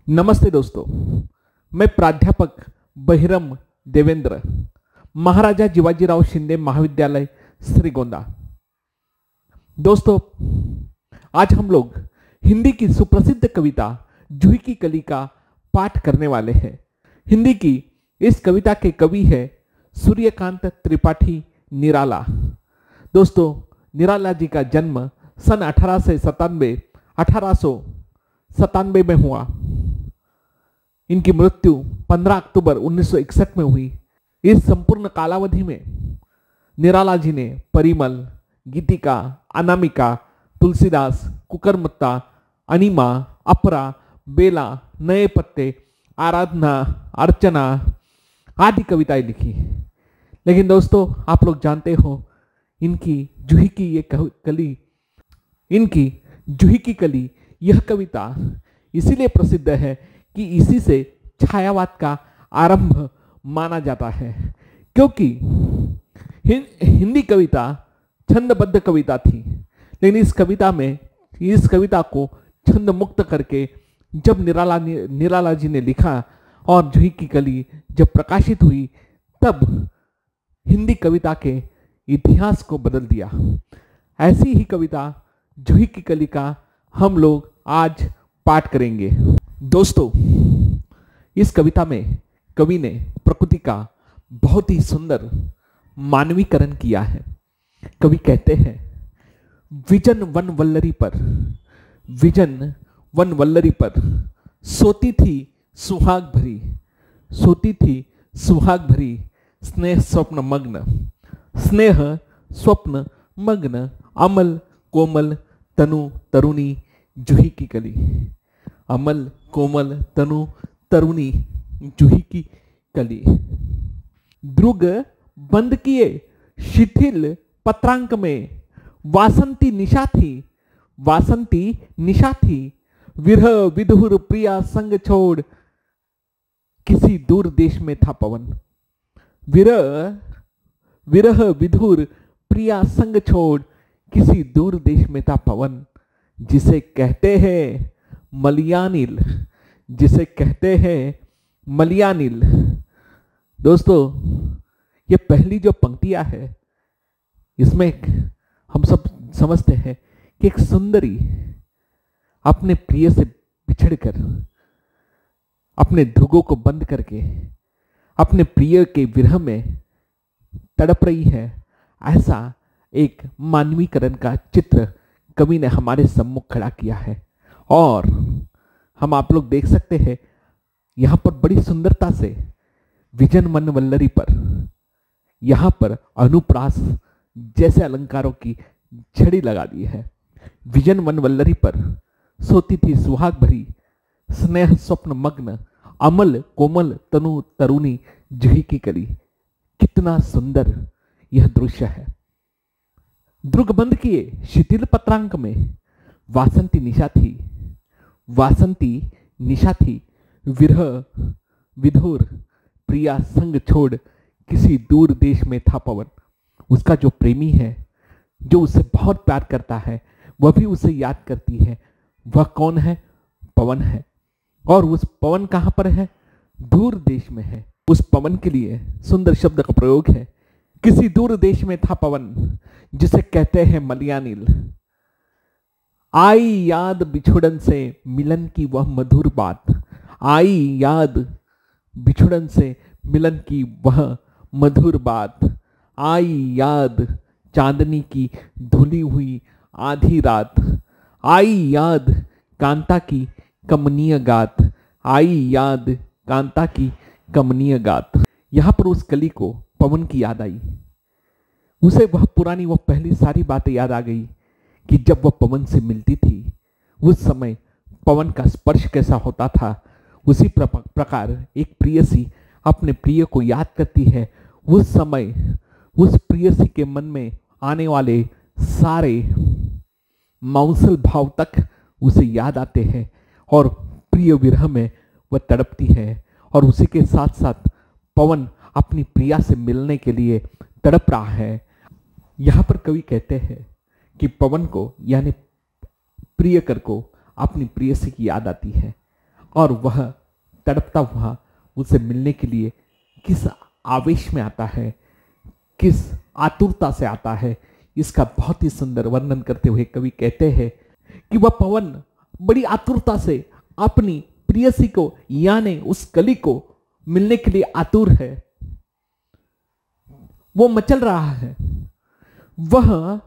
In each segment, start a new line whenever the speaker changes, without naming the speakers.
नमस्ते दोस्तों, मैं प्राध्यापक बहिरम देवेंद्र, महाराजा जिवाजीराव शिंदे महाविद्यालय श्रीगोंदा। दोस्तों, आज हम लोग हिंदी की सुप्रसिद्ध कविता जूही की कली का पाठ करने वाले हैं। हिंदी की इस कविता के कवि है सूर्यकांत त्रिपाठी निराला। दोस्तों, निराला जी का जन्म सन 1897 में हुआ। इनकी मृत्यु 15 अक्टूबर 1961 में हुई। इस संपूर्ण कालावधि में निराला जी ने परिमल, गीतिका, अनामिका, तुलसीदास, कुकरमुत्ता, अनिमा, अपरा, बेला, नए पत्ते, आराधना, अर्चना आदि कविताएं लिखी। लेकिन दोस्तों, आप लोग जानते हो इनकी जूही की कली यह कविता इसीलिए प्रसिद्ध है कि इसी से छायावाद का आरंभ माना जाता है, क्योंकि हिंदी कविता छंदबद्ध कविता थी। लेकिन इस कविता को छंद मुक्त करके जब निराला जी ने लिखा और जूही की कली जब प्रकाशित हुई, तब हिंदी कविता के इतिहास को बदल दिया। ऐसी ही कविता जूही की कली का हम लोग आज पाठ करेंगे। दोस्तों, इस कविता में कवि ने प्रकृति का बहुत ही सुंदर मानवीकरण किया है। कवि कहते हैं, विजन वन वल्लरी पर सोती थी सुहाग भरी स्नेह स्वप्न मग्न अमल कोमल तनु तरुणी जूही की कली। अमल कोमल तनु तरुणी जूही की कली। द्रुग बंद किए शिथिल पत्रांक में वासंती निशा थी विरह विधुर प्रिया संग छोड़ किसी दूर देश में था पवन। विरह विधुर प्रिया संग छोड़ किसी दूर देश में था पवन। जिसे कहते हैं मलयानिल। दोस्तों, ये पहली जो पंक्तियां है, इसमें हम सब समझते हैं कि एक सुंदरी अपने प्रिय से बिछड़कर अपने ध्रुगों को बंद करके अपने प्रिय के विरह में तड़प रही है। ऐसा एक मानवीकरण का चित्र कवि ने हमारे सम्मुख खड़ा किया है। और हम आप लोग देख सकते हैं यहां पर बड़ी सुंदरता से विजन मन वल्लरी पर यहां पर अनुप्रास जैसे अलंकारों की छड़ी लगा दी है। विजन मन वल्लरी पर सोती थी सुहाग भरी स्नेह स्वप्न मग्न अमल कोमल तनु तरुणी जूही की कली। कितना सुंदर यह दृश्य है। द्रुगबंद किए शिथिल पत्रांक में वासंती निशा थी विरह विधुर प्रिया संग छोड़ किसी दूर देश में था पवन। उसका जो प्रेमी है, जो उसे बहुत प्यार करता है, वह भी उसे याद करती है। वह कौन है? पवन है। और उस पवन कहां पर है? दूर देश में है। उस पवन के लिए सुंदर शब्द का प्रयोग है, किसी दूर देश में था पवन, जिसे कहते हैं मलयानिल। आई याद बिछुड़न से मिलन की वह मधुर बात। आई याद बिछुड़न से मिलन की वह मधुर बात। आई याद चांदनी की धुली हुई आधी रात। आई याद कांता की कमनीय गात। आई याद कांता की कमनीय गात। यहां पर उस कली को पवन की याद आई। उसे वह पुरानी वह पहली सारी बातें याद आ गई कि जब वह पवन से मिलती थी, उस समय पवन का स्पर्श कैसा होता था। उसी प्रकार एक प्रियसी अपने प्रिय को याद करती है। उस समय उस प्रियसी के मन में आने वाले सारे मांसल भाव तक उसे याद आते हैं और प्रिय विरह में वह तड़पती है। और उसी के साथ साथ पवन अपनी प्रिया से मिलने के लिए तड़प रहा है। यहां पर कवि कहते हैं कि पवन को यानी प्रियकर को अपनी प्रेयसी की याद आती है। और वह तड़पता हुआ उसे मिलने के लिए किस आवेश में आता है, किस आतुरता से आता है, इसका बहुत ही सुंदर वर्णन करते हुए कवि कहते हैं कि वह पवन बड़ी आतुरता से अपनी प्रियसी को यानी उस कली को मिलने के लिए आतुर है। वो मचल रहा है, वह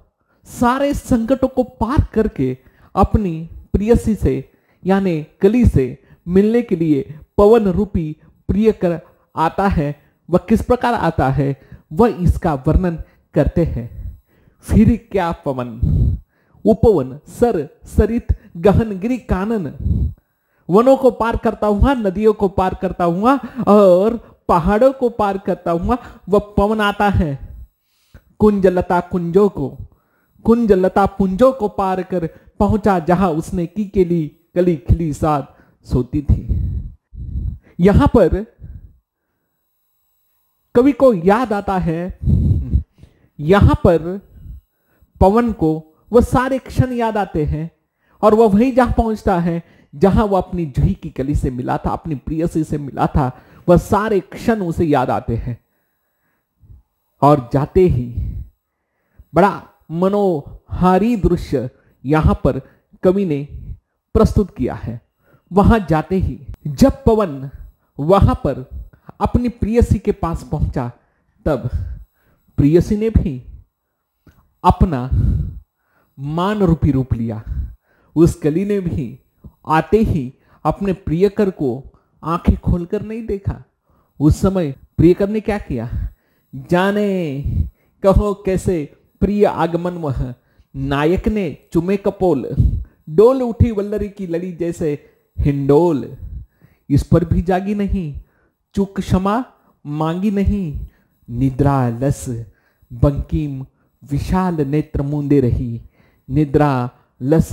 सारे संकटों को पार करके अपनी प्रियसी से यानी कली से मिलने के लिए पवन रूपी प्रिय कर आता है। वह किस प्रकार आता है, वह इसका वर्णन करते हैं। फिर क्या पवन, उपवन सर सरित गहन गिरी कानन, वनों को पार करता हुआ, नदियों को पार करता हुआ और पहाड़ों को पार करता हुआ वह पवन आता है। कुंजलता कुंजों को, कुंजलता पुंजों को पार कर पहुंचा जहां उसने की केली कली खिली साथ सोती थी। यहां पर कवि को याद आता है, यहां पर पवन को वह सारे क्षण याद आते हैं और वह वहीं जहां पहुंचता है जहां वह अपनी जूही की कली से मिला था, अपनी प्रियसी से मिला था। वह सारे क्षण उसे याद आते हैं और जाते ही बड़ा मनोहारी दृश्य यहां पर कवि ने प्रस्तुत किया है। वहां जाते ही जब पवन वहां पर अपनी प्रियसी के पास पहुंचा, तब प्रियसी ने भी अपना मान रूपी रूप लिया। उस कली ने भी आते ही अपने प्रियकर को आंखें खोलकर नहीं देखा। उस समय प्रियकर ने क्या किया, जाने कहो कैसे प्रिय आगमन वह, नायक ने चुमे कपोल, डोल उठी वल्लरी की लड़ी जैसे हिंडोल। इस पर भी जागी नहीं, चूक क्षमा मांगी नहीं, निद्रा लस बंकिम विशाल नेत्र मूंदे रही। निद्रा लस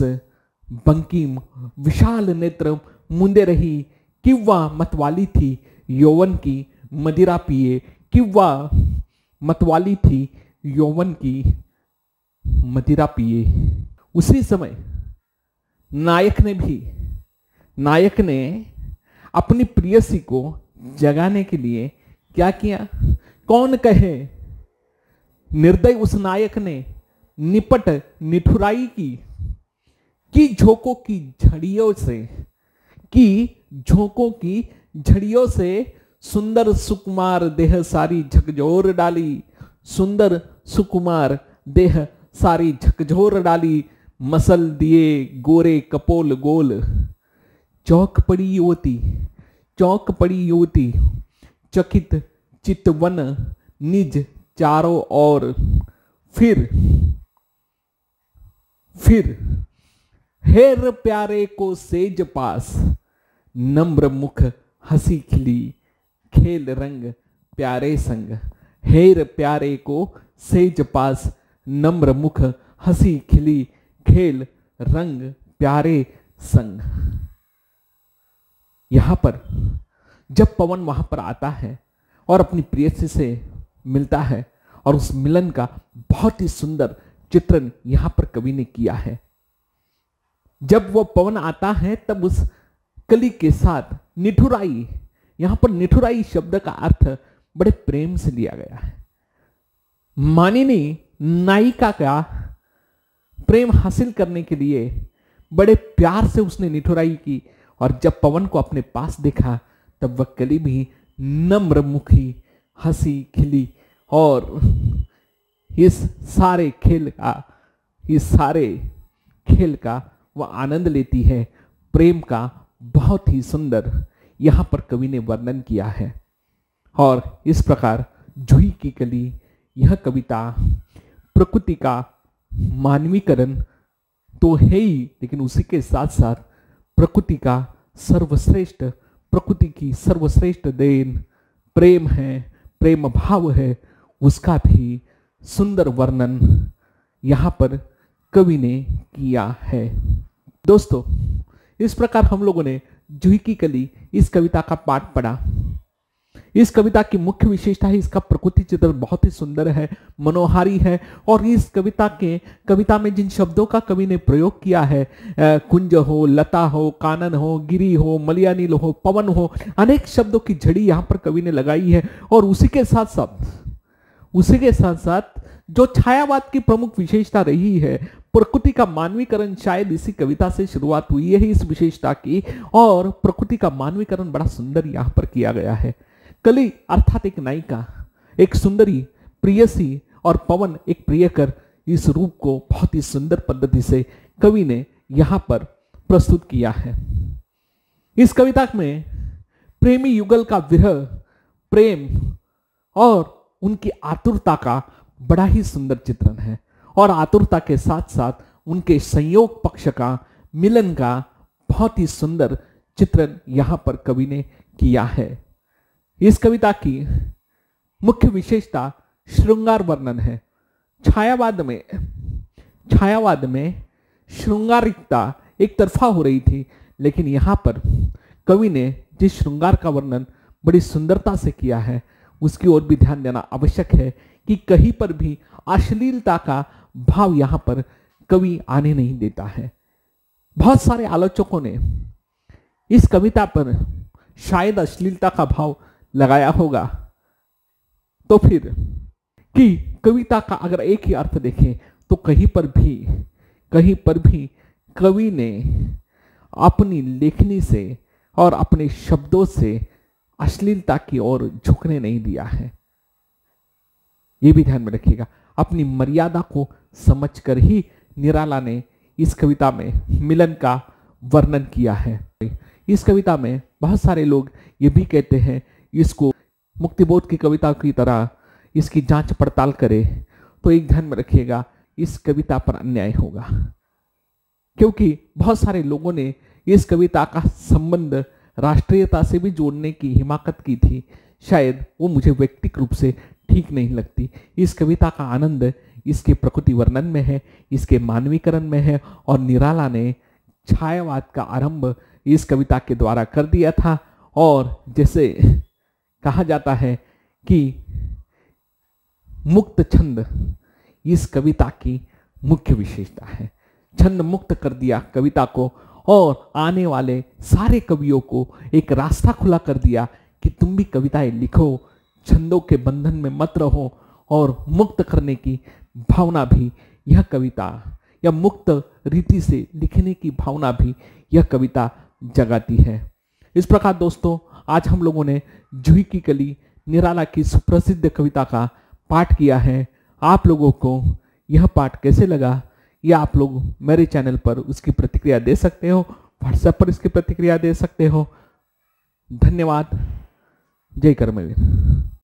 बंकिम विशाल नेत्र मूंदे रही। किव्वा मतवाली थी यौवन की मदिरा पिए, किव्वा मतवाली थी यौवन की मदिरा पिए। उसी समय नायक ने अपनी प्रियसी को जगाने के लिए क्या किया, कौन कहे, निर्दय उस नायक ने निपट निठुराई की झोंकों की झड़ियों से, की झोंकों की झड़ियों से सुंदर सुकुमार देह सारी झकझोर डाली। सुंदर सुकुमार देह सारी झकझोर डाली, मसल दिए गोरे कपोल गोल। चौक पड़ी युवती चकित चितवन निज चारों ओर। फिर हेर प्यारे को सेज पास, नम्र मुख हंसी खिली खेल रंग प्यारे संग। हेर प्यारे को सेज पास, नम्र मुख हंसी खिली खेल रंग प्यारे संग। यहां पर जब पवन वहां पर आता है और अपनी प्रियसी से मिलता है, और उस मिलन का बहुत ही सुंदर चित्रण यहां पर कवि ने किया है। जब वह पवन आता है तब उस कली के साथ निठुराई, यहां पर निठुराई शब्द का अर्थ बड़े प्रेम से लिया गया है। मानिनी नायिका का प्रेम हासिल करने के लिए बड़े प्यार से उसने निठुराई की, और जब पवन को अपने पास देखा तब वह कली भी नम्र मुखी हंसी खिली और इस सारे खेल का वह आनंद लेती है। प्रेम का बहुत ही सुंदर यहां पर कवि ने वर्णन किया है। और इस प्रकार जूही की कली, यह कविता प्रकृति का मानवीकरण तो है ही, लेकिन उसी के साथ साथ प्रकृति की सर्वश्रेष्ठ देन प्रेम है, प्रेम भाव है, उसका भी सुंदर वर्णन यहां पर कवि ने किया है। दोस्तों, इस प्रकार हम लोगों ने जूही की कली इस कविता का पाठ पढ़ा। इस कविता की मुख्य विशेषता है इसका प्रकृति चित्र बहुत ही सुंदर है, मनोहारी है। और इस कविता में जिन शब्दों का कवि ने प्रयोग किया है, कुंज हो, लता हो, कानन हो, गिरी हो, मलयानील हो, पवन हो, अनेक शब्दों की झड़ी यहां पर कवि ने लगाई है। और उसी के साथ साथ जो छायावाद की प्रमुख विशेषता रही है, प्रकृति का मानवीकरण, शायद इसी कविता से शुरुआत हुई है इस विशेषता की। और प्रकृति का मानवीकरण बड़ा सुंदर यहां पर किया गया है। कली अर्थात एक नायिका, एक सुंदरी, प्रियसी और पवन एक प्रियकर, इस रूप को बहुत ही सुंदर पद्धति से कवि ने यहां पर प्रस्तुत किया है। इस कविता में प्रेमी युगल का विरह, प्रेम और उनकी आतुरता का बड़ा ही सुंदर चित्रण है। और आतुरता के साथ साथ उनके संयोग पक्ष का, मिलन का बहुत ही सुंदर चित्रण यहां पर कवि ने किया है। इस कविता की मुख्य विशेषता श्रृंगार वर्णन है। छायावाद में श्रृंगारिकता एक तरफा हो रही थी, लेकिन यहां पर कवि ने जिस श्रृंगार का वर्णन बड़ी सुंदरता से किया है, उसकी ओर भी ध्यान देना आवश्यक है कि कहीं पर भी अश्लीलता का भाव यहां पर कवि आने नहीं देता है। बहुत सारे आलोचकों ने इस कविता पर शायद अश्लीलता का भाव लगाया होगा, तो फिर कि कविता का अगर एक ही अर्थ देखें तो कहीं पर भी कवि ने अपनी लेखनी से और अपने शब्दों से अश्लीलता की ओर झुकने नहीं दिया है। यह भी ध्यान में रखिएगा। अपनी मर्यादा को समझकर ही निराला ने इस कविता में मिलन का वर्णन किया है। इस कविता में बहुत सारे लोग ये भी कहते हैं इसको मुक्तिबोध की कविता की तरह इसकी जांच पड़ताल करे, तो एक ध्यान में रखिएगा, इस कविता पर अन्याय होगा, क्योंकि बहुत सारे लोगों ने इस कविता का संबंध राष्ट्रीयता से भी जोड़ने की हिमाकत की थी। शायद वो मुझे व्यक्तिगत रूप से ठीक नहीं लगती। इस कविता का आनंद इसके प्रकृति वर्णन में है, इसके मानवीकरण में है। और निराला ने छायावाद का आरंभ इस कविता के द्वारा कर दिया था। और जैसे कहा जाता है कि मुक्त छंद इस कविता की मुख्य विशेषता है। छंद मुक्त कर दिया कविता को और आने वाले सारे कवियों को एक रास्ता खुला कर दिया कि तुम भी कविताएं लिखो, छंदों के बंधन में मत रहो। और मुक्त करने की भावना भी यह कविता, या मुक्त रीति से लिखने की भावना भी यह कविता जगाती है। इस प्रकार दोस्तों, आज हम लोगों ने जूही की कली निराला की सुप्रसिद्ध कविता का पाठ किया है। आप लोगों को यह पाठ कैसे लगा, या आप लोग मेरे चैनल पर उसकी प्रतिक्रिया दे सकते हो, व्हाट्सएप पर इसकी प्रतिक्रिया दे सकते हो। धन्यवाद। जय कर्मवीर।